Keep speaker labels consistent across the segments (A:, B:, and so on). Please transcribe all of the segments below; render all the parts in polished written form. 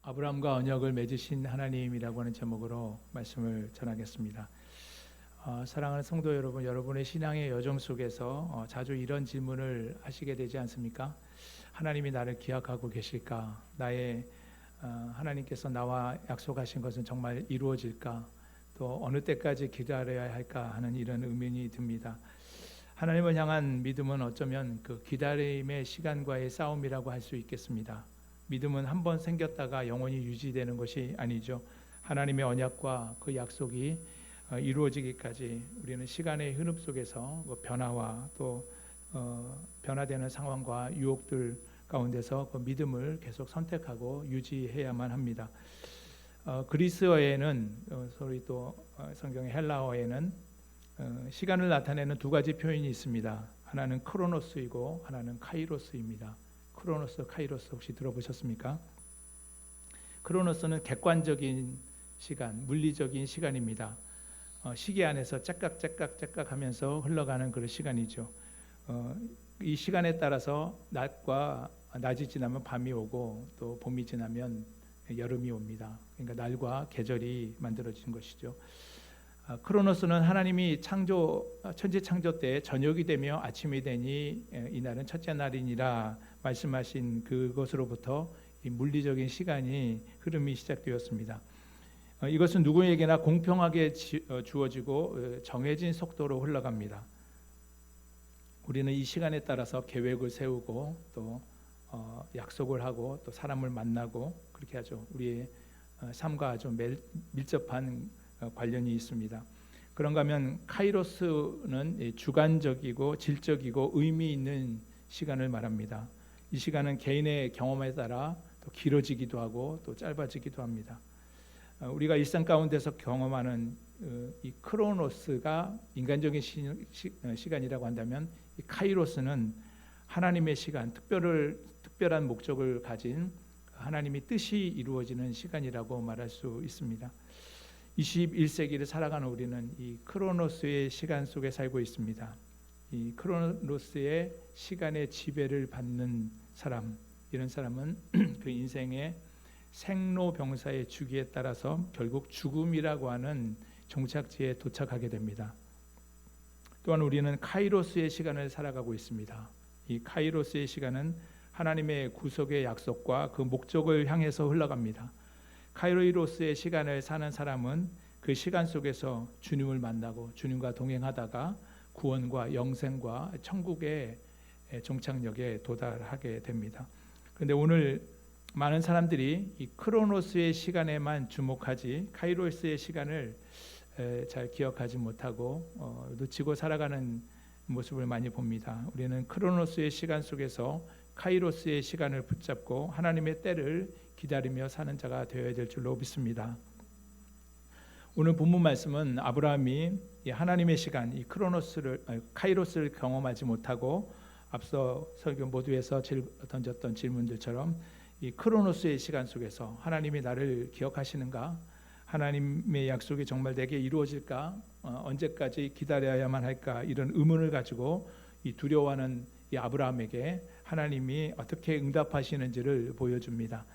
A: 아브라함과 언약을 맺으신 하나님이라고 하는 제목으로 말씀을 전하겠습니다. 사랑하는 성도 여러분, 여러분의 신앙의 여정 속에서 자주 이런 질문을 하시게 되지 않습니까? 하나님이 나를 기억하고 계실까? 하나님께서 나와 약속하신 것은 정말 이루어질까? 또 어느 때까지 기다려야 할까 하는 이런 의문이 듭니다. 하나님을 향한 믿음은 어쩌면 그 기다림의 시간과의 싸움이라고 할 수 있겠습니다. 믿음은 한 번 생겼다가 영원히 유지되는 것이 아니죠. 하나님의 언약과 그 약속이 이루어지기까지 우리는 시간의 흐름 속에서 변화와 또 변화되는 상황과 유혹들 가운데서 그 믿음을 계속 선택하고 유지해야만 합니다. 그리스어에는 소위 또 성경의 헬라어에는 시간을 나타내는 두 가지 표현이 있습니다. 하나는 크로노스이고 하나는 카이로스입니다. 크로노스, 카이로스 혹시 들어보셨습니까? 크로노스는 객관적인 시간, 물리적인 시간입니다. 시계 안에서 짝깍 하면서 흘러가는 그런 시간이죠. 이 시간에 따라서 낮이 지나면 밤이 오고 또 봄이 지나면 여름이 옵니다. 그러니까 날과 계절이 만들어진 것이죠. 크로노스는 하나님이 천지 창조 때 저녁이 되며 아침이 되니 이날은 첫째 날이니라 말씀하신 그것으로부터 이 물리적인 시간이 흐름이 시작되었습니다. 이것은 누구에게나 공평하게 주어지고 정해진 속도로 흘러갑니다. 우리는 이 시간에 따라서 계획을 세우고 또 약속을 하고 또 사람을 만나고 그렇게 하죠. 우리의 삶과 아주 밀접한 관련이 있습니다. 그런가 하면 카이로스는 주관적이고 질적이고 의미 있는 시간을 말합니다. 이 시간은 개인의 경험에 따라 또 길어지기도 하고 또 짧아지기도 합니다. 우리가 일상 가운데서 경험하는 이 크로노스가 인간적인 시간이라고 한다면 이 카이로스는 하나님의 시간, 특별한 목적을 가진 하나님의 뜻이 이루어지는 시간이라고 말할 수 있습니다. 21세기를 살아가는 우리는 이 크로노스의 시간 속에 살고 있습니다. 이 크로노스의 시간의 지배를 받는 사람, 이런 사람은 그 인생의 생로병사의 주기에 따라서 결국 죽음이라고 하는 종착지에 도착하게 됩니다. 또한 우리는 카이로스의 시간을 살아가고 있습니다. 이 카이로스의 시간은 하나님의 구속의 약속과 그 목적을 향해서 흘러갑니다. 카이로스의 시간을 사는 사람은 그 시간 속에서 주님을 만나고 주님과 동행하다가 구원과 영생과 천국의 종착역에 도달하게 됩니다. 그런데 오늘 많은 사람들이 이 크로노스의 시간에만 주목하지 카이로스의 시간을 잘 기억하지 못하고 놓치고 살아가는 모습을 많이 봅니다. 우리는 크로노스의 시간 속에서 카이로스의 시간을 붙잡고 하나님의 때를 기다리며 사는 자가 되어야 될 줄로 믿습니다. 오늘 본문 말씀은 아브라함이 하나님의 시간, 이 카이로스를 경험하지 못하고 앞서 설교 모두에서 던졌던 질문들처럼 이 크로노스의 시간 속에서 하나님이 나를 기억하시는가? 하나님의 약속이 정말 내게 이루어질까? 언제까지 기다려야만 할까? 이런 의문을 가지고 이 두려워하는 이 아브라함에게 하나님이 어떻게 응답하시는지를 보여줍니다.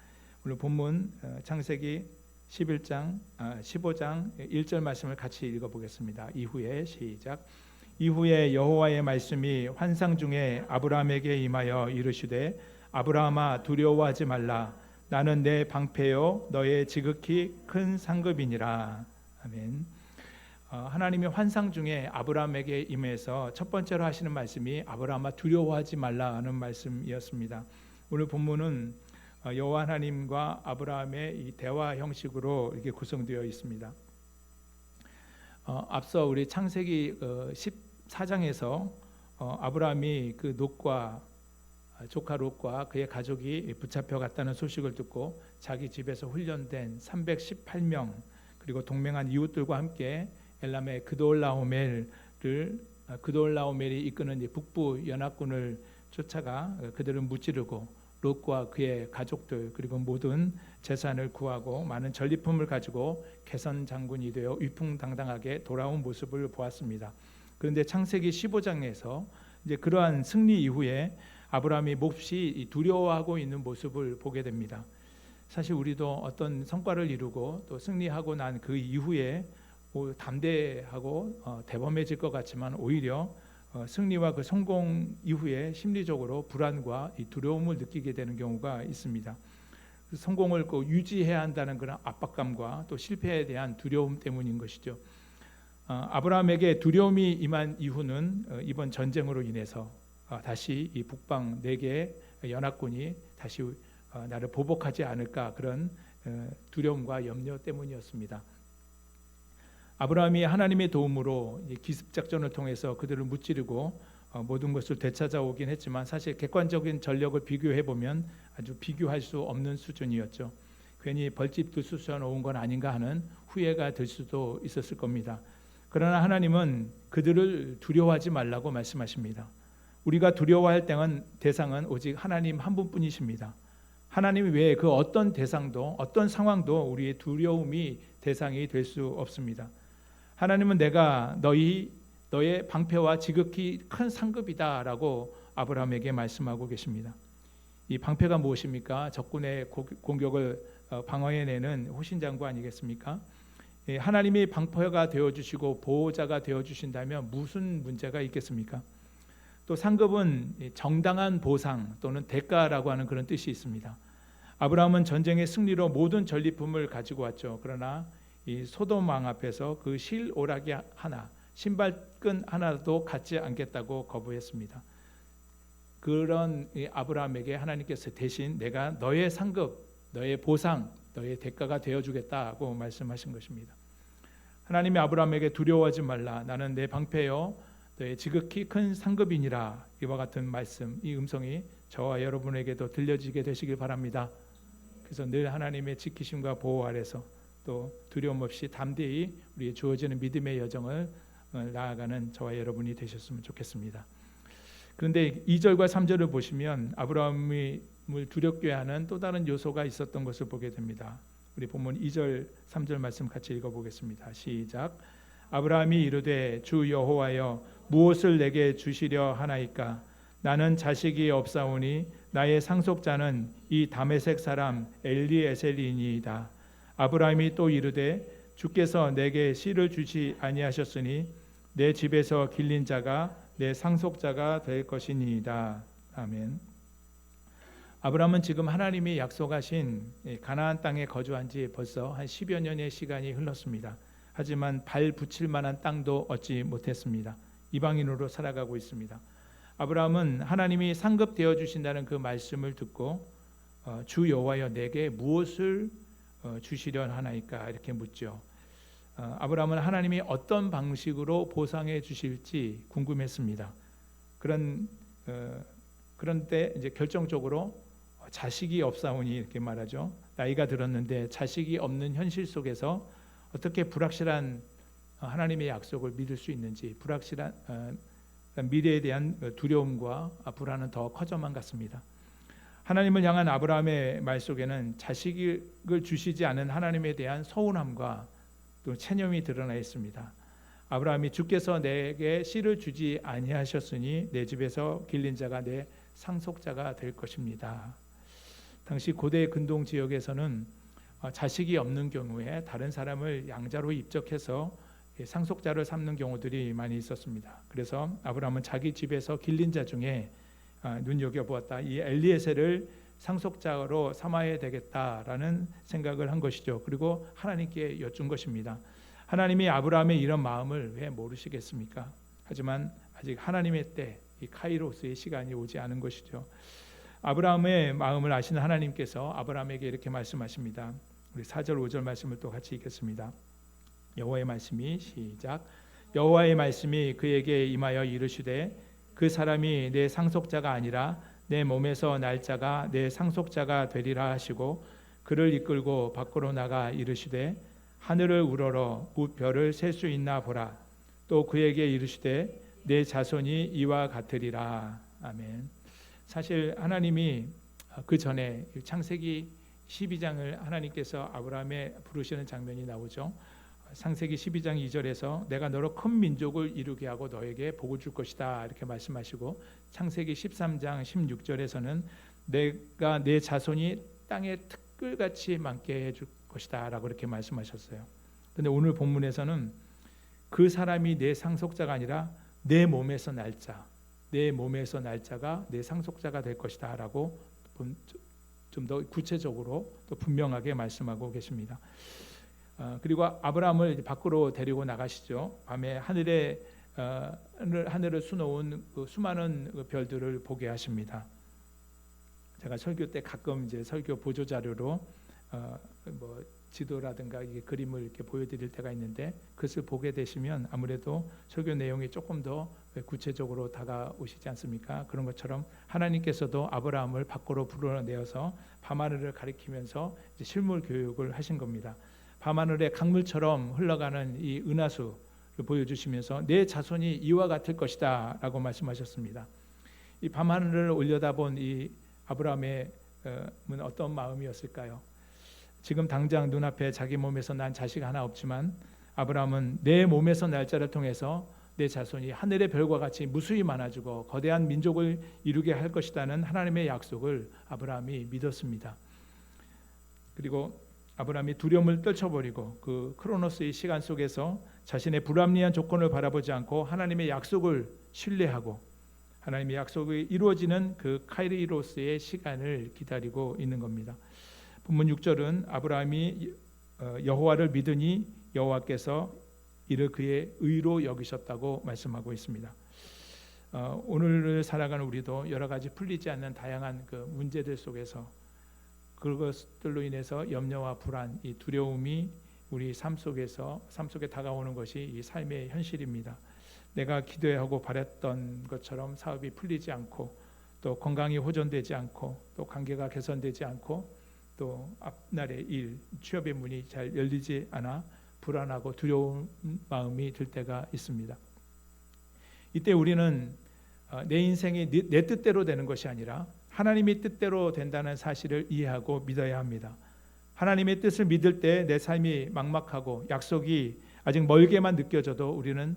A: 오늘 본문 창세기 15장 1절 말씀을 같이 읽어보겠습니다. 이후에 시작. 이후에 여호와의 말씀이 환상 중에 아브라함에게 임하여 이르시되 아브라함아 두려워하지 말라. 나는 내 방패요 너의 지극히 큰 상급이니라. 아멘. 하나님이 환상 중에 아브라함에게 임해서 첫 번째로 하시는 말씀이 아브라함아 두려워하지 말라 하는 말씀이었습니다. 오늘 본문은 여호와 하나님과 아브라함의 이 대화 형식으로 이렇게 구성되어 있습니다. 앞서 우리 창세기 14장에서 아브라함이 그 롯과 조카 롯과 그의 가족이 붙잡혀 갔다는 소식을 듣고 자기 집에서 훈련된 318명 그리고 동맹한 이웃들과 함께 엘람의 그돌라오멜이 이끄는 북부 연합군을 쫓아가 그들을 무찌르고 롯과 그의 가족들 그리고 모든 재산을 구하고 많은 전리품을 가지고 개선 장군이 되어 위풍당당하게 돌아온 모습을 보았습니다. 그런데 창세기 15장에서 이제 그러한 승리 이후에 아브라함이 몹시 두려워하고 있는 모습을 보게 됩니다. 사실 우리도 어떤 성과를 이루고 또 승리하고 난 그 이후에 담대하고 대범해질 것 같지만 오히려 승리와 그 성공 이후에 심리적으로 불안과 이 두려움을 느끼게 되는 경우가 있습니다. 성공을 유지해야 한다는 그런 압박감과 또 실패에 대한 두려움 때문인 것이죠. 아브라함에게 두려움이 임한 이후는 이번 전쟁으로 인해서 다시 이 북방 4개의 연합군이 다시 나를 보복하지 않을까 그런 두려움과 염려 때문이었습니다. 아브라함이 하나님의 도움으로 기습작전을 통해서 그들을 무찌르고 모든 것을 되찾아오긴 했지만 사실 객관적인 전력을 비교해 보면 아주 비교할 수 없는 수준이었죠. 괜히 벌집 들쑤셔 놓은 건 아닌가 하는 후회가 들 수도 있었을 겁니다. 그러나 하나님은 그들을 두려워하지 말라고 말씀하십니다. 우리가 두려워할 대상은 오직 하나님 한 분뿐이십니다. 하나님 외에 그 어떤 대상도 어떤 상황도 우리의 두려움이 대상이 될 수 없습니다. 하나님은 내가 너의 방패와 지극히 큰 상급이다라고 아브라함에게 말씀하고 계십니다. 이 방패가 무엇입니까? 적군의 공격을 방어해내는 호신장구 아니겠습니까? 하나님이 방패가 되어주시고 보호자가 되어주신다면 무슨 문제가 있겠습니까? 또 상급은 정당한 보상 또는 대가라고 하는 그런 뜻이 있습니다. 아브라함은 전쟁의 승리로 모든 전리품을 가지고 왔죠. 그러나 이 소돔 왕 앞에서 그 실오라기 하나, 신발끈 하나도 갖지 않겠다고 거부했습니다. 그런 아브라함에게 하나님께서 대신 내가 너의 상급, 너의 보상, 너의 대가가 되어주겠다고 말씀하신 것입니다. 하나님이 아브라함에게 두려워하지 말라. 나는 내 방패요 너의 지극히 큰 상급이니라. 이와 같은 말씀, 이 음성이 저와 여러분에게도 들려지게 되시길 바랍니다. 그래서 늘 하나님의 지키심과 보호 아래서 또 두려움 없이 담대히 우리의 주어지는 믿음의 여정을 나아가는 저와 여러분이 되셨으면 좋겠습니다. 그런데 2절과 3절을 보시면 아브라함을 두렵게 하는 또 다른 요소가 있었던 것을 보게 됩니다. 우리 본문 2절 3절 말씀 같이 읽어보겠습니다. 시작. 아브라함이 이르되 주 여호와여 무엇을 내게 주시려 하나이까? 나는 자식이 없사오니 나의 상속자는 이 다메섹 사람 엘리에셀이니이다. 아브라함이 또 이르되 주께서 내게 씨를 주지 아니하셨으니 내 집에서 길린 자가 내 상속자가 될 것이니이다. 아멘. 아브라함은 지금 하나님이 약속하신 가나안 땅에 거주한 지 벌써 한 10여 년의 시간이 흘렀습니다. 하지만 발 붙일 만한 땅도 얻지 못했습니다. 이방인으로 살아가고 있습니다. 아브라함은 하나님이 상급되어 주신다는 그 말씀을 듣고 주 여호와여 내게 무엇을 주시려 하나이까 이렇게 묻죠. 아브라함은 하나님이 어떤 방식으로 보상해 주실지 궁금했습니다. 그런데 이제 결정적으로 자식이 없사오니 이렇게 말하죠. 나이가 들었는데 자식이 없는 현실 속에서 어떻게 불확실한 하나님의 약속을 믿을 수 있는지 불확실한 미래에 대한 두려움과 불안은 더 커져만 갔습니다. 하나님을 향한 아브라함의 말 속에는 자식을 주시지 않은 하나님에 대한 서운함과 또 체념이 드러나 있습니다. 아브라함이 주께서 내게 씨를 주지 아니하셨으니 내 집에서 길린 자가 내 상속자가 될 것입니다. 당시 고대 근동 지역에서는 자식이 없는 경우에 다른 사람을 양자로 입적해서 상속자를 삼는 경우들이 많이 있었습니다. 그래서 아브라함은 자기 집에서 길린 자 중에 눈여겨보았다. 이 엘리에셀을 상속자로 삼아야 되겠다라는 생각을 한 것이죠. 그리고 하나님께 여쭌 것입니다. 하나님이 아브라함의 이런 마음을 왜 모르시겠습니까? 하지만 아직 하나님의 때, 이 카이로스의 시간이 오지 않은 것이죠. 아브라함의 마음을 아시는 하나님께서 아브라함에게 이렇게 말씀하십니다. 우리 4절 5절 말씀을 또 같이 읽겠습니다. 여호와의 말씀이 시작. 여호와의 말씀이 그에게 임하여 이르시되 그 사람이 내 상속자가 아니라 내 몸에서 날 자가 내 상속자가 되리라 하시고 그를 이끌고 밖으로 나가 이르시되 하늘을 우러러 무별을 셀 수 있나 보라. 또 그에게 이르시되 내 자손이 이와 같으리라. 아멘. 사실 하나님이 그 전에 창세기 12장을 하나님께서 아브라함에 부르시는 장면이 나오죠. 창세기 12장 2절에서 내가 너로 큰 민족을 이루게 하고 너에게 복을 줄 것이다 이렇게 말씀하시고 창세기 13장 16절에서는 내가 내 자손이 땅의 끌같이 많게 해줄 것이다 라고 이렇게 말씀하셨어요. 그런데 오늘 본문에서는 그 사람이 내 상속자가 아니라 내 몸에서 날 자, 내 몸에서 날 자가 내 상속자가 될 것이다 라고 좀 더 구체적으로 또 분명하게 말씀하고 계십니다. 그리고 아브라함을 이제 밖으로 데리고 나가시죠. 밤에 하늘을 수놓은 그 수많은 그 별들을 보게 하십니다. 제가 설교 때 가끔 이제 설교 보조 자료로 뭐 지도라든가 이게 그림을 이렇게 보여드릴 때가 있는데 그것을 보게 되시면 아무래도 설교 내용이 조금 더 구체적으로 다가오시지 않습니까? 그런 것처럼 하나님께서도 아브라함을 밖으로 불러내어서 밤하늘을 가리키면서 이제 실물 교육을 하신 겁니다. 밤하늘의 강물처럼 흘러가는 이 은하수를 보여주시면서 내 자손이 이와 같을 것이다 라고 말씀하셨습니다. 이 밤하늘을 올려다본 이 아브라함의 어떤 마음이었을까요? 지금 당장 눈앞에 자기 몸에서 난 자식 하나 없지만 아브라함은 내 몸에서 날 자를 통해서 내 자손이 하늘의 별과 같이 무수히 많아지고 거대한 민족을 이루게 할 것이라는 하나님의 약속을 아브라함이 믿었습니다. 그리고 아브라함이 두려움을 떨쳐버리고 그 크로노스의 시간 속에서 자신의 불합리한 조건을 바라보지 않고 하나님의 약속을 신뢰하고 하나님의 약속이 이루어지는 그 카이로스의 시간을 기다리고 있는 겁니다. 본문 6절은 아브라함이 여호와를 믿으니 여호와께서 이를 그의 의로 여기셨다고 말씀하고 있습니다. 오늘을 살아가는 우리도 여러 가지 풀리지 않는 다양한 그 문제들 속에서 그것들로 인해서 염려와 불안, 이 두려움이 우리 삶 속에 다가오는 것이 이 삶의 현실입니다. 내가 기도하고 바랬던 것처럼 사업이 풀리지 않고 또 건강이 호전되지 않고 또 관계가 개선되지 않고 또 앞날의 일, 취업의 문이 잘 열리지 않아 불안하고 두려운 마음이 들 때가 있습니다. 이때 우리는 내 인생이 내 뜻대로 되는 것이 아니라 하나님의 뜻대로 된다는 사실을 이해하고 믿어야 합니다. 하나님의 뜻을 믿을 때 내 삶이 막막하고 약속이 아직 멀게만 느껴져도 우리는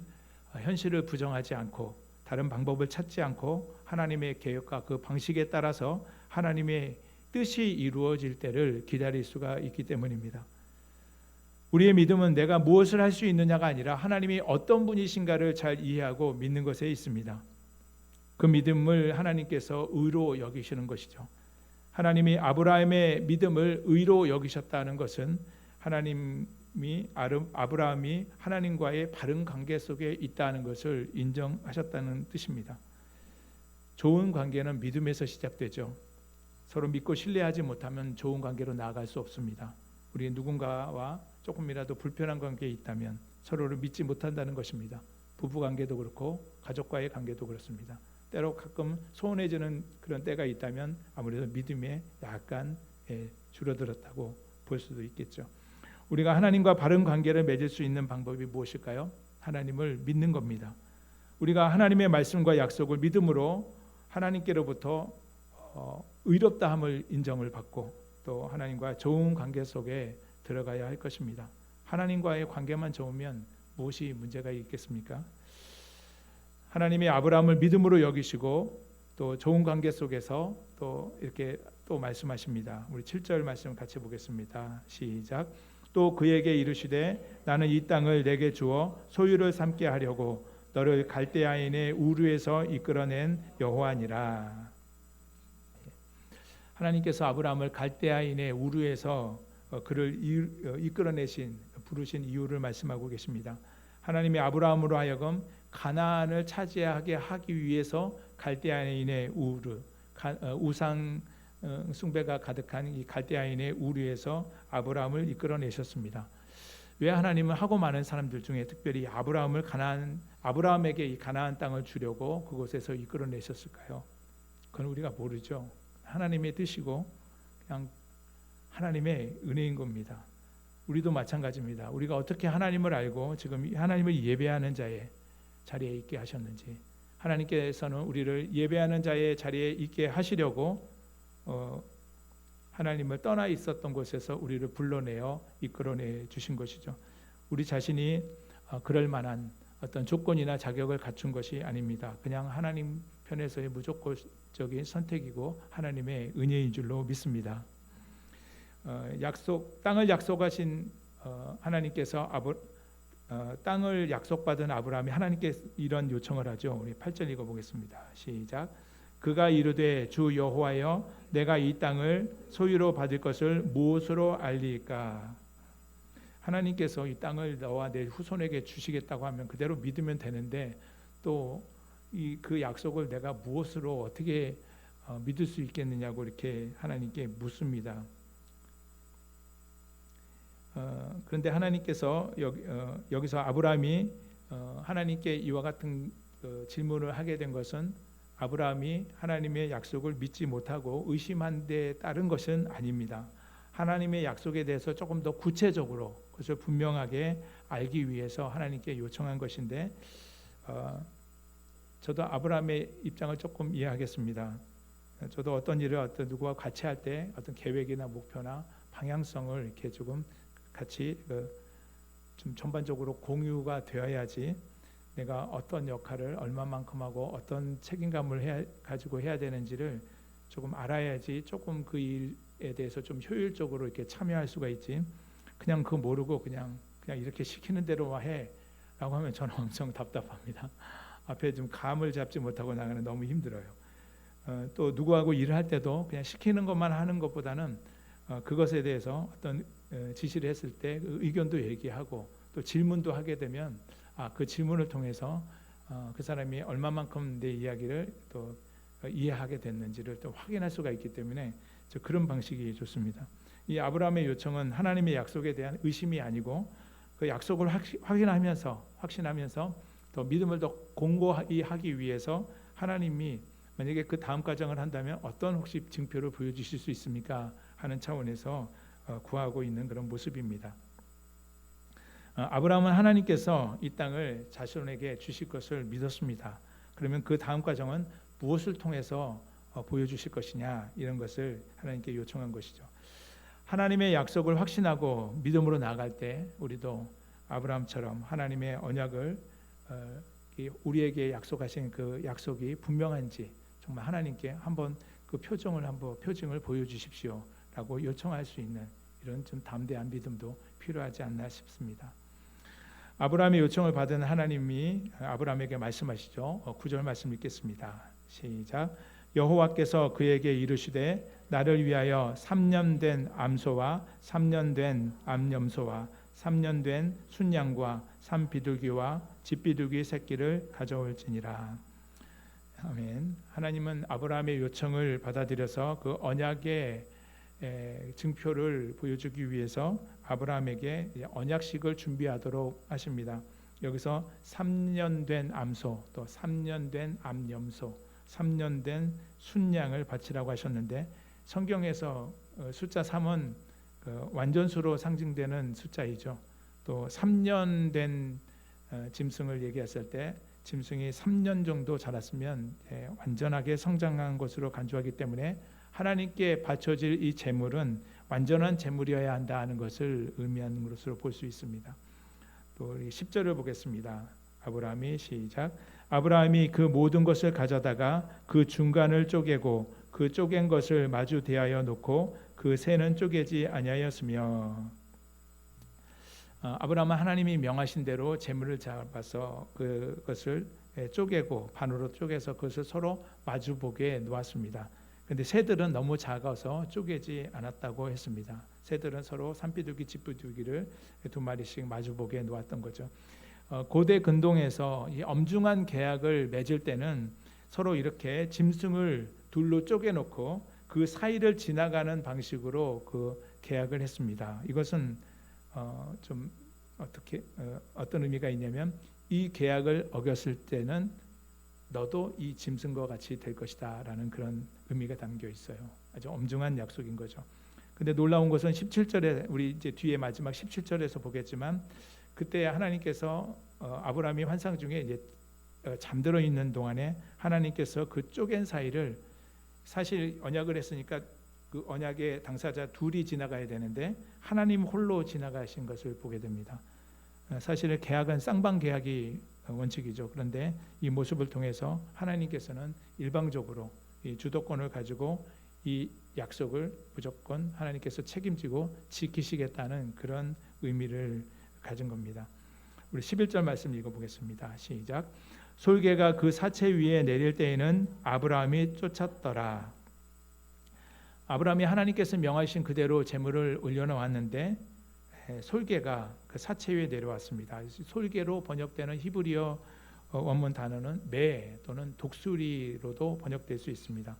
A: 현실을 부정하지 않고 다른 방법을 찾지 않고 하나님의 계획과 그 방식에 따라서 하나님의 뜻이 이루어질 때를 기다릴 수가 있기 때문입니다. 우리의 믿음은 내가 무엇을 할 수 있느냐가 아니라 하나님이 어떤 분이신가를 잘 이해하고 믿는 것에 있습니다. 그 믿음을 하나님께서 의로 여기시는 것이죠. 하나님이 아브라함의 믿음을 의로 여기셨다는 것은 아브라함이 하나님과의 바른 관계 속에 있다는 것을 인정하셨다는 뜻입니다. 좋은 관계는 믿음에서 시작되죠. 서로 믿고 신뢰하지 못하면 좋은 관계로 나아갈 수 없습니다. 우리 누군가와 조금이라도 불편한 관계에 있다면 서로를 믿지 못한다는 것입니다. 부부 관계도 그렇고 가족과의 관계도 그렇습니다. 때로 가끔 소원해지는 그런 때가 있다면 아무래도 믿음에 약간 줄어들었다고 볼 수도 있겠죠. 우리가 하나님과 바른 관계를 맺을 수 있는 방법이 무엇일까요? 하나님을 믿는 겁니다. 우리가 하나님의 말씀과 약속을 믿음으로 하나님께로부터 의롭다함을 인정을 받고 또 하나님과 좋은 관계 속에 들어가야 할 것입니다. 하나님과의 관계만 좋으면 무엇이 문제가 있겠습니까? 하나님이 아브라함을 믿음으로 여기시고 또 좋은 관계 속에서 또 이렇게 또 말씀하십니다. 우리 7절 말씀 같이 보겠습니다. 시작. 또 그에게 이르시되 나는 이 땅을 내게 주어 소유를 삼게 하려고 너를 갈대아인의 우르에서 이끌어낸 여호와니라. 하나님께서 아브라함을 갈대아인의 우르에서 그를 이끌어내신 부르신 이유를 말씀하고 계십니다. 하나님이 아브라함으로 하여금 가나안을 차지하게 하기 위해서 갈대아인의 우르, 우상 숭배가 가득한 이 갈대아인의 우르에서 아브라함을 이끌어내셨습니다. 왜 하나님은 하고 많은 사람들 중에 특별히 아브라함에게 이 가나안 땅을 주려고 그곳에서 이끌어내셨을까요? 그건 우리가 모르죠. 하나님의 뜻이고 그냥 하나님의 은혜인 겁니다. 우리도 마찬가지입니다. 우리가 어떻게 하나님을 알고 지금 하나님을 예배하는 자리에 있게 하셨는지, 하나님께서는 우리를 예배하는 자의 자리에 있게 하시려고 하나님을 떠나 있었던 곳에서 우리를 불러내어 이끌어내 주신 것이죠. 우리 자신이 그럴 만한 어떤 조건이나 자격을 갖춘 것이 아닙니다. 그냥 하나님 편에서의 무조건적인 선택이고 하나님의 은혜인 줄로 믿습니다. 땅을 약속하신 하나님께서 땅을 약속받은 아브라함이 하나님께 이런 요청을 하죠. 우리 8절 읽어보겠습니다. 시작. 그가 이르되 주 여호와여 내가 이 땅을 소유로 받을 것을 무엇으로 알리까? 하나님께서 이 땅을 너와 내 후손에게 주시겠다고 하면 그대로 믿으면 되는데 또 그 약속을 내가 무엇으로 어떻게 믿을 수 있겠느냐고 이렇게 하나님께 묻습니다. 그런데 하나님께서 여기서 아브라함이 하나님께 이와 같은 질문을 하게 된 것은 아브라함이 하나님의 약속을 믿지 못하고 의심한 데 따른 것은 아닙니다. 하나님의 약속에 대해서 조금 더 구체적으로 그것을 분명하게 알기 위해서 하나님께 요청한 것인데 저도 아브라함의 입장을 조금 이해하겠습니다. 저도 어떤 일을 누구와 같이 할 때 어떤 계획이나 목표나 방향성을 이렇게 조금 같이 좀 전반적으로 공유가 되어야지 내가 어떤 역할을 얼마만큼 하고 어떤 책임감을 가지고 해야 되는지를 조금 알아야지 조금 그 일에 대해서 좀 효율적으로 이렇게 참여할 수가 있지. 그냥 그거 모르고 그냥 이렇게 시키는 대로 해라고 하면 저는 엄청 답답합니다. 앞에 좀 감을 잡지 못하고 나가는 너무 힘들어요. 또 누구하고 일을 할 때도 그냥 시키는 것만 하는 것보다는 그것에 대해서 어떤 지시를 했을 때 그 의견도 얘기하고 또 질문도 하게 되면 그 질문을 통해서 그 사람이 얼마만큼 내 이야기를 또 이해하게 됐는지를 또 확인할 수가 있기 때문에 그런 방식이 좋습니다. 이 아브라함의 요청은 하나님의 약속에 대한 의심이 아니고 그 약속을 확신하면서 더 믿음을 더 공고히 하기 위해서 하나님이 만약에 그 다음 과정을 한다면 어떤 혹시 증표를 보여주실 수 있습니까? 하는 차원에서 구하고 있는 그런 모습입니다. 아브라함은 하나님께서 이 땅을 자신에게 주실 것을 믿었습니다. 그러면 그 다음 과정은 무엇을 통해서 보여주실 것이냐 이런 것을 하나님께 요청한 것이죠. 하나님의 약속을 확신하고 믿음으로 나아갈 때 우리도 아브라함처럼 하나님의 언약을 우리에게 약속하신 그 약속이 분명한지 정말 하나님께 한번 그 표징을 보여주십시오라고 요청할 수 있는 이런 좀 담대한 믿음도 필요하지 않나 싶습니다. 아브라함의 요청을 받은 하나님이 아브라함에게 말씀하시죠. 9절 말씀 읽겠습니다. 시작. 여호와께서 그에게 이르시되 나를 위하여 3년 된 암소와 3년 된 암염소와 3년 된 순양과 산비둘기와 집비둘기 새끼를 가져올지니라. 아멘. 하나님은 아브라함의 요청을 받아들여서 그 언약의 증표를 보여주기 위해서 아브라함에게 언약식을 준비하도록 하십니다. 여기서 3년 된 암소, 또 3년 된 암염소, 3년 된 순양을 바치라고 하셨는데 성경에서 숫자 3은 완전수로 상징되는 숫자이죠. 또 3년 된 짐승을 얘기했을 때 짐승이 3년 정도 자랐으면 완전하게 성장한 것으로 간주하기 때문에 하나님께 바쳐질 이 제물은 완전한 제물이어야 한다는 것을 의미하는 것으로 볼 수 있습니다. 또 10절을 보겠습니다. 아브라함이 시작. 아브라함이 그 모든 것을 가져다가 그 중간을 쪼개고 그 쪼갠 것을 마주 대하여 놓고 그 새는 쪼개지 아니하였으며. 아브라함은 하나님이 명하신 대로 제물을 잡아서 그것을 쪼개고 반으로 쪼개서 그것을 서로 마주보게 놓았습니다. 그런데 새들은 너무 작아서 쪼개지 않았다고 했습니다. 새들은 서로 산비둘기, 집비둘기를 2마리씩 마주보게 놓았던 거죠. 고대 근동에서 이 엄중한 계약을 맺을 때는 서로 이렇게 짐승을 둘로 쪼개놓고 그 사이를 지나가는 방식으로 그 계약을 했습니다. 이것은 좀 어떤 의미가 있냐면 이 계약을 어겼을 때는 너도 이 짐승과 같이 될 것이다라는 그런 의미가 담겨 있어요. 아주 엄중한 약속인 거죠. 근데 놀라운 것은 17절에 우리 이제 뒤에 마지막 17절에서 보겠지만 그때 하나님께서 아브라함이 환상 중에 이제 잠들어 있는 동안에 하나님께서 그 쪼갠 사이를 사실 언약을 했으니까 그 언약의 당사자 둘이 지나가야 되는데 하나님 홀로 지나가신 것을 보게 됩니다. 사실 계약은 쌍방 계약이 원칙이죠. 그런데 이 모습을 통해서 하나님께서는 일방적으로 이 주도권을 가지고 이 약속을 무조건 하나님께서 책임지고 지키시겠다는 그런 의미를 가진 겁니다. 우리 11절 말씀 읽어보겠습니다. 시작. 솔개가 그 사체 위에 내릴 때에는 아브라함이 쫓았더라. 아브라함이 하나님께서 명하신 그대로 제물을 올려놓았는데 솔개가 그 사체 위에 내려왔습니다. 솔개로 번역되는 히브리어 원문 단어는 매 또는 독수리로도 번역될 수 있습니다.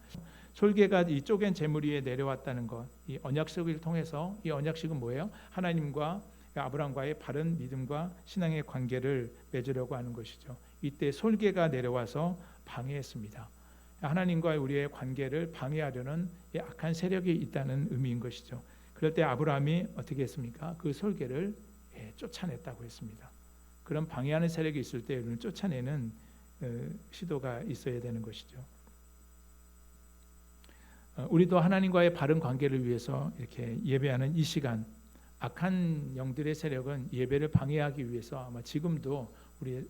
A: 솔개가 이 쪼갠 제물 위에 내려왔다는 것, 이 언약식을 통해서, 이 언약식은 뭐예요? 하나님과 아브라함과의 바른 믿음과 신앙의 관계를 맺으려고 하는 것이죠. 이때 솔개가 내려와서 방해했습니다. 하나님과 우리의 관계를 방해하려는 악한 세력이 있다는 의미인 것이죠. 그럴 때 아브라함이 어떻게 했습니까? 그 솔개를 쫓아냈다고 했습니다. 그런 방해하는 세력이 있을 때 우리는 쫓아내는 시도가 있어야 되는 것이죠. 우리도 하나님과의 바른 관계를 위해서 이렇게 예배하는 이 시간, 악한 영들의 세력은 예배를 방해하기 위해서 아마 지금도 우리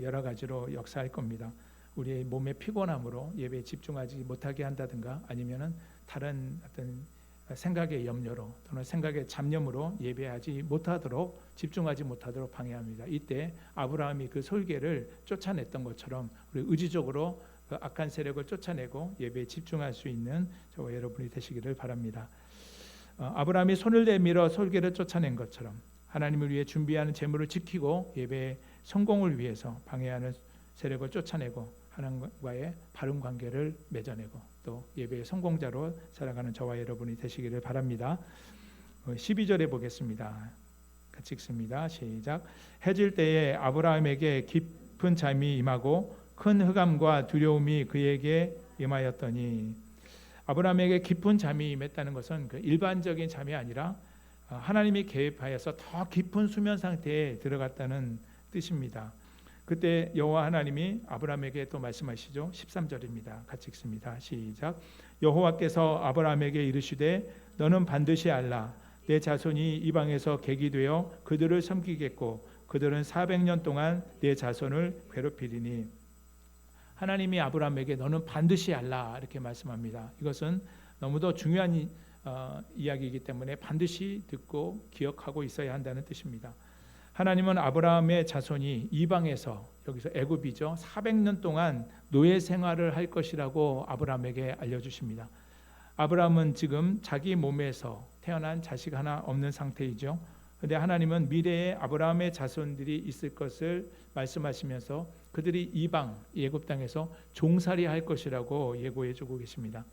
A: 여러 가지로 역사할 겁니다. 우리의 몸의 피곤함으로 예배에 집중하지 못하게 한다든가, 아니면은 다른 어떤 생각의 염려로 또는 생각의 잡념으로 예배하지 못하도록, 집중하지 못하도록 방해합니다. 이때 아브라함이 그 솔개를 쫓아냈던 것처럼 우리 의지적으로 그 악한 세력을 쫓아내고 예배에 집중할 수 있는 저와 여러분이 되시기를 바랍니다. 아브라함이 손을 내밀어 솔개를 쫓아낸 것처럼 하나님을 위해 준비하는 제물을 지키고 예배의 성공을 위해서 방해하는 세력을 쫓아내고 하나님과의 바른 관계를 맺어내고 또 예배의 성공자로 살아가는 저와 여러분이 되시기를 바랍니다. 12절에 보겠습니다. 같이 읽습니다. 시작. 해질 때에 아브라함에게 깊은 잠이 임하고 큰 흑암과 두려움이 그에게 임하였더니, 아브라함에게 깊은 잠이 임했다는 것은 그 일반적인 잠이 아니라 하나님이 개입하여서 더 깊은 수면 상태에 들어갔다는 뜻입니다. 그때 여호와 하나님이 아브라함에게 또 말씀하시죠. 13절입니다. 같이 읽습니다. 시작. 여호와께서 아브라함에게 이르시되 너는 반드시 알라. 내 자손이 이방에서 객이 되어 그들을 섬기겠고 그들은 400년 동안 내 자손을 괴롭히리니. 하나님이 아브라함에게 너는 반드시 알라 이렇게 말씀합니다. 이것은 너무도 중요한 이야기이기 때문에 반드시 듣고 기억하고 있어야 한다는 뜻입니다. 하나님은 아브라함의 자손이 이방에서, 여기서 애굽이죠, 400년 동안 노예 생활을 할 것이라고 아브라함에게 알려주십니다. 아브라함은 지금 자기 몸에서 태어난 자식 하나 없는 상태이죠. 그런데 하나님은 미래에 아브라함의 자손들이 있을 것을 말씀하시면서 그들이 이방 애굽 땅에서 종살이 할 것이라고 예고해 주고 계십니다.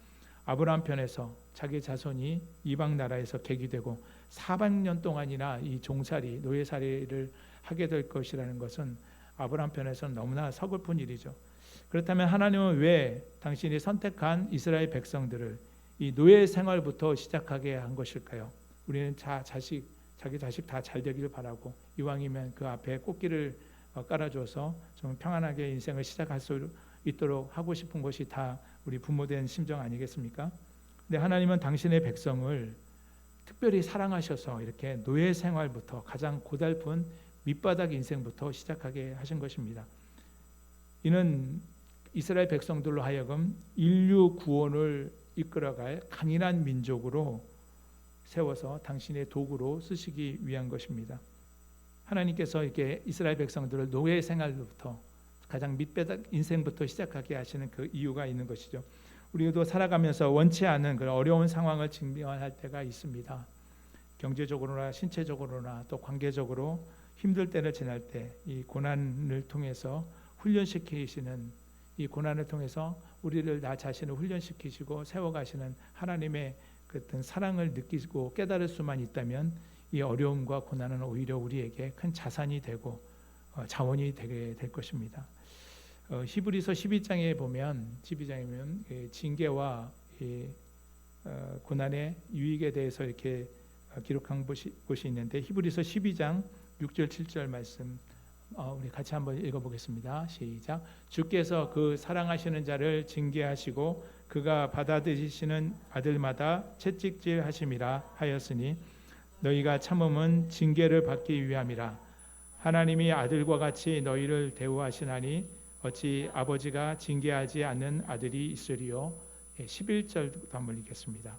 A: 아브라함 편에서 자기 자손이 이방 나라에서 객이 되고 400년 동안이나 이 종살이 노예살이를 하게 될 것이라는 것은 아브라함 편에서는 너무나 서글픈 일이죠. 그렇다면 하나님은 왜 당신이 선택한 이스라엘 백성들을 이 노예 생활부터 시작하게 한 것일까요? 우리는 자기 자식 다 잘 되기를 바라고 이왕이면 그 앞에 꽃길을 깔아줘서 좀 평안하게 인생을 시작할 수 있도록 하고 싶은 것이 다 우리 부모된 심정 아니겠습니까? 근데 하나님은 당신의 백성을 특별히 사랑하셔서 이렇게 노예 생활부터, 가장 고달픈 밑바닥 인생부터 시작하게 하신 것입니다. 이는 이스라엘 백성들로 하여금 인류 구원을 이끌어갈 강인한 민족으로 세워서 당신의 도구로 쓰시기 위한 것입니다. 하나님께서 이렇게 이스라엘 백성들을 노예 생활부터, 가장 밑바닥 인생부터 시작하게 하시는 그 이유가 있는 것이죠. 우리도 살아가면서 원치 않은 그런 어려운 상황을 직면할 때가 있습니다. 경제적으로나 신체적으로나 또 관계적으로 힘들 때를 지날 때 이 고난을 통해서 훈련시키시는, 이 고난을 통해서 우리를 나 자신을 훈련시키시고 세워가시는 하나님의 그런 사랑을 느끼고 깨달을 수만 있다면 이 어려움과 고난은 오히려 우리에게 큰 자산이 되고 자원이 되게 될 것입니다. 히브리서 12장에 보면 징계와 고난의 유익에 대해서 이렇게 기록한 곳이 있는데, 히브리서 12장 6절 7절 말씀 우리 같이 한번 읽어보겠습니다. 시작. 주께서 그 사랑하시는 자를 징계하시고 그가 받아들이시는 아들마다 채찍질하심이라 하였으니 너희가 참음은 징계를 받기 위함이라. 하나님이 아들과 같이 너희를 대우하시나니 어찌 아버지가 징계하지 않는 아들이 있으리요. 11절부터 한번 읽겠습니다.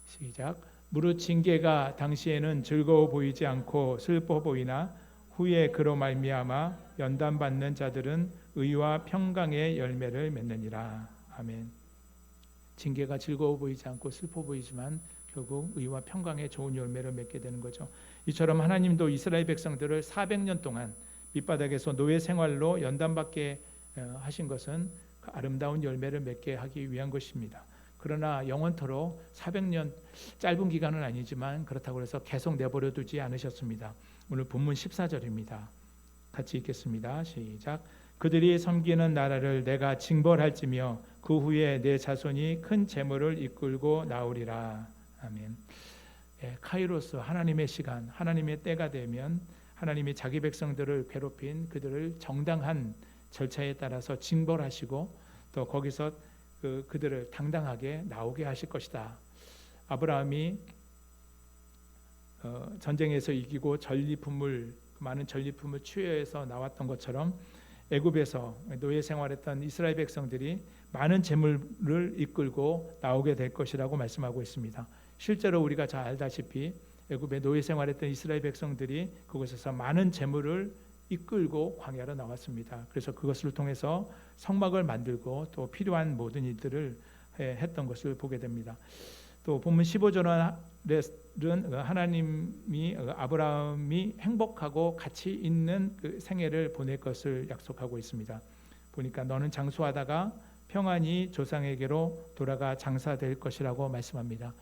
A: 시작. 무릇 징계가 당시에는 즐거워 보이지 않고 슬퍼 보이나 후에 그로 말미암아 연단받는 자들은 의와 평강의 열매를 맺느니라. 아멘. 징계가 즐거워 보이지 않고 슬퍼 보이지만 결국 의와 평강의 좋은 열매를 맺게 되는 거죠. 이처럼 하나님도 이스라엘 백성들을 400년 동안 밑바닥에서 노예 생활로 연단받게 하신 것은 그 아름다운 열매를 맺게 하기 위한 것입니다. 그러나 영원토록 400년 짧은 기간은 아니지만 그렇다고 해서 계속 내버려 두지 않으셨습니다. 오늘 본문 14절입니다. 같이 읽겠습니다. 시작. 그들이 섬기는 나라를 내가 징벌할지며 그 후에 내 자손이 큰 재물을 이끌고 나오리라. 아멘. 카이로스, 하나님의 시간, 하나님의 때가 되면 하나님이 자기 백성들을 괴롭힌 그들을 정당한 절차에 따라서 징벌하시고 또 거기서 그들을 당당하게 나오게 하실 것이다. 아브라함이 전쟁에서 이기고 많은 전리품을 취해서 나왔던 것처럼 애굽에서 노예 생활했던 이스라엘 백성들이 많은 재물을 이끌고 나오게 될 것이라고 말씀하고 있습니다. 실제로 우리가 잘 알다시피 애굽에 노예 생활했던 이스라엘 백성들이 그곳에서 많은 재물을 이끌고 광야로 나왔습니다. 그래서 그것을 통해서 성막을 만들고 또 필요한 모든 일들을 했던 것을 보게 됩니다. 또 본문 15절은 하나님이 아브라함이 행복하고 가치 있는 그 생애를 보낼 것을 약속하고 있습니다. 보니까 너는 장수하다가 평안히 조상에게로 돌아가 장사될 것이라고 말씀합니다.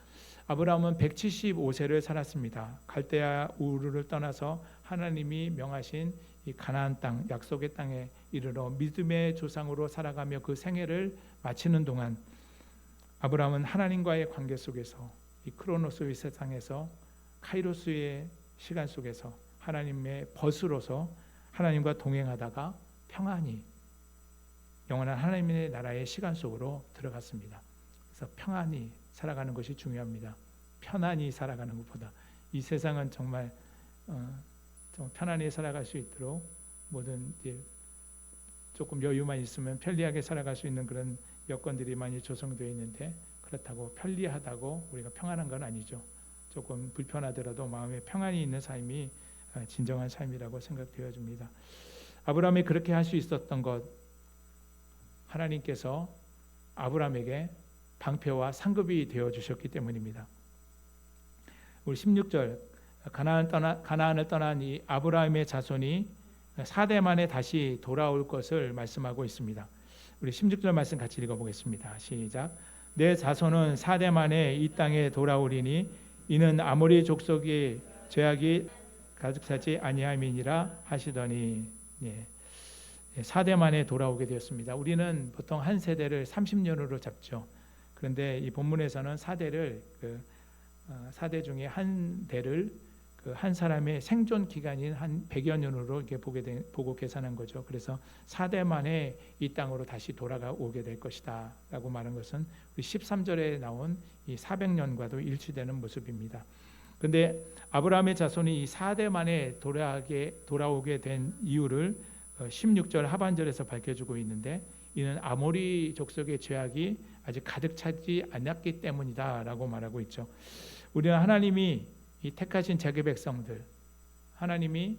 A: 아브라함은 175세를 살았습니다. 갈대아 우르를 떠나서 하나님이 명하신 이 가나안 땅, 약속의 땅에 이르러 믿음의 조상으로 살아가며 그 생애를 마치는 동안 아브라함은 하나님과의 관계 속에서 이 크로노스의 세상에서 카이로스의 시간 속에서 하나님의 벗으로서 하나님과 동행하다가 평안히 영원한 하나님의 나라의 시간 속으로 들어갔습니다. 그래서 평안히 살아가는 것이 중요합니다. 편안히 살아가는 것보다 이 세상은 정말 좀 편안히 살아갈 수 있도록 모든 조금 여유만 있으면 편리하게 살아갈 수 있는 그런 여건들이 많이 조성되어 있는데 그렇다고 편리하다고 우리가 평안한 건 아니죠. 조금 불편하더라도 마음에 평안이 있는 삶이 진정한 삶이라고 생각되어집니다. 아브라함이 그렇게 할 수 있었던 것, 하나님께서 아브라함에게 방패와 상급이 되어 주셨기 때문입니다. 우리 16절 가나안을 떠난 이 아브라함의 자손이 4대 만에 다시 돌아올 것을 말씀하고 있습니다. 우리 16절 말씀 같이 읽어보겠습니다. 시작. 내 자손은 4대 만에 이 땅에 돌아오리니 이는 아모리 족속의 죄악이 가득 차지 아니함이니라 하시더니 4대 만에 돌아오게 되었습니다. 우리는 보통 한 세대를 30년으로 잡죠. 그런데 이 본문에서는 4대 중에 한 대를 한 사람의 생존 기간인 한 100여 년으로 이렇게 보고 계산한 거죠. 그래서 4대 만에 이 땅으로 다시 돌아오게 될 것이다 라고 말한 것은 13절에 나온 이 400년과도 일치되는 모습입니다. 그런데 아브라함의 자손이 이 4대 만에 돌아오게 된 이유를 16절 하반절에서 밝혀주고 있는데 이는 아모리 족속의 죄악이 아직 가득 차지 않았기 때문이다 라고 말하고 있죠. 우리는 하나님이 이 택하신 자기 백성들, 하나님이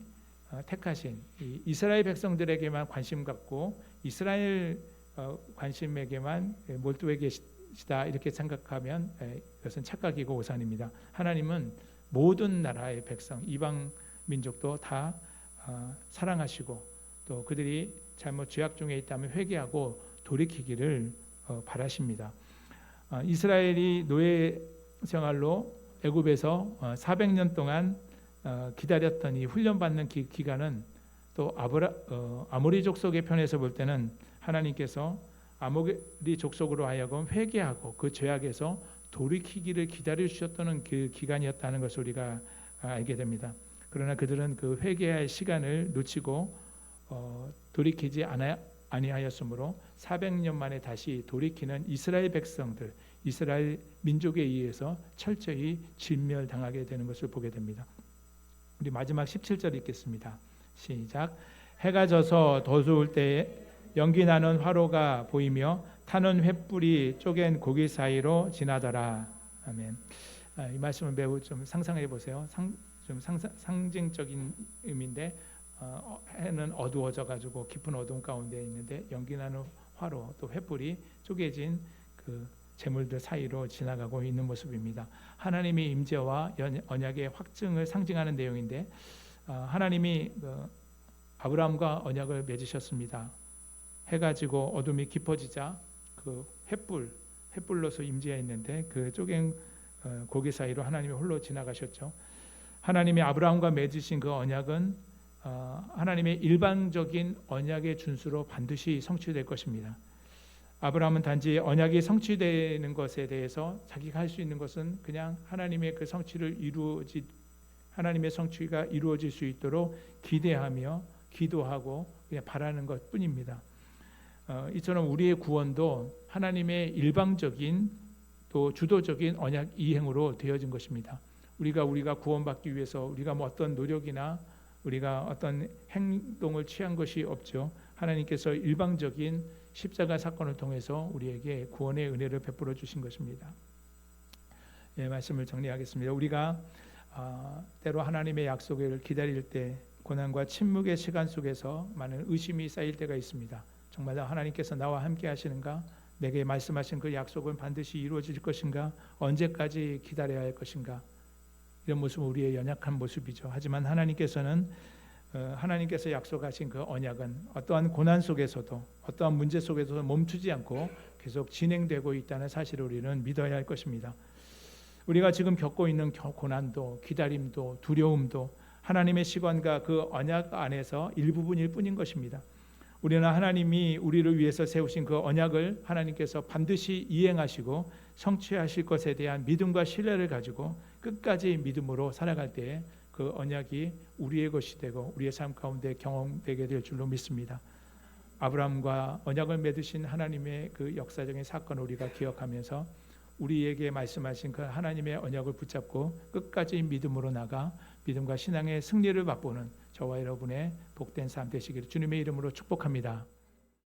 A: 택하신 이 이스라엘 백성들에게만 관심 갖고 이스라엘 관심에게만 몰두해 계시다 이렇게 생각하면 이것은 착각이고 오산입니다. 하나님은 모든 나라의 백성, 이방 민족도 다 사랑하시고 또 그들이 잘못 죄악 중에 있다면 회개하고 돌이키기를 바라십니다. 이스라엘이 노예 생활로 애굽에서 400년 동안 기다렸던 이 훈련받는 기간은 또 아모리 족속의 편에서 볼 때는 하나님께서 아모리 족속으로 하여금 회개하고 그 죄악에서 돌이키기를 기다려 주셨던 그 기간이었다는 것을 우리가 알게 됩니다. 그러나 그들은 그 회개할 시간을 놓치고 돌이키지 아니하였으므로 400년 만에 다시 돌이키는 이스라엘 백성들, 이스라엘 민족에 의해서 철저히 진멸당하게 되는 것을 보게 됩니다. 우리 마지막 17절 읽겠습니다. 시작. 해가 져서 더 좋을 때에 연기 나는 화로가 보이며 타는 횃불이 쪼갠 고기 사이로 지나더라. 아멘. 이 말씀을 매우 좀 상상해 보세요. 상징적인 의미인데 해는 어두워져 가지고 깊은 어둠 가운데 있는데 연기 나는 화로 또 횃불이 쪼개진 그 재물들 사이로 지나가고 있는 모습입니다. 하나님의 임재와 언약의 확증을 상징하는 내용인데 하나님이 아브라함과 언약을 맺으셨습니다. 해가 지고 어둠이 깊어지자 그 횃불로서 임재했는데 그 쪼갠 고기 사이로 하나님이 홀로 지나가셨죠. 하나님이 아브라함과 맺으신 그 언약은 하나님의 일반적인 언약의 준수로 반드시 성취될 것입니다. 아브라함은 단지 언약이 성취되는 것에 대해서 자기가 할 수 있는 것은 그냥 하나님의 그 하나님의 성취가 이루어질 수 있도록 기대하며 기도하고 그냥 바라는 것뿐입니다. 이처럼 우리의 구원도 하나님의 일방적인 또 주도적인 언약 이행으로 되어진 것입니다. 우리가 구원받기 위해서 우리가 뭐 어떤 노력이나 우리가 어떤 행동을 취한 것이 없죠. 하나님께서 일방적인 십자가 사건을 통해서 우리에게 구원의 은혜를 베풀어 주신 것입니다. 말씀을 정리하겠습니다. 우리가 때로 하나님의 약속을 기다릴 때 고난과 침묵의 시간 속에서 많은 의심이 쌓일 때가 있습니다. 정말 하나님께서 나와 함께 하시는가? 내게 말씀하신 그 약속은 반드시 이루어질 것인가? 언제까지 기다려야 할 것인가? 이런 모습은 우리의 연약한 모습이죠. 하지만 하나님께서 약속하신 그 언약은 어떠한 고난 속에서도 어떠한 문제 속에서도 멈추지 않고 계속 진행되고 있다는 사실을 우리는 믿어야 할 것입니다. 우리가 지금 겪고 있는 고난도 기다림도 두려움도 하나님의 시간과 그 언약 안에서 일부분일 뿐인 것입니다. 우리는 하나님이 우리를 위해서 세우신 그 언약을 하나님께서 반드시 이행하시고 성취하실 것에 대한 믿음과 신뢰를 가지고 끝까지 믿음으로 살아갈 때에 그 언약이 우리의 것이 되고 우리의 삶 가운데 경험되게 될 줄로 믿습니다. 아브라함과 언약을 맺으신 하나님의 그 역사적인 사건을 우리가 기억하면서 우리에게 말씀하신 그 하나님의 언약을 붙잡고 끝까지 믿음으로 나가 믿음과 신앙의 승리를 맛보는 저와 여러분의 복된 삶 되시기를 주님의 이름으로 축복합니다.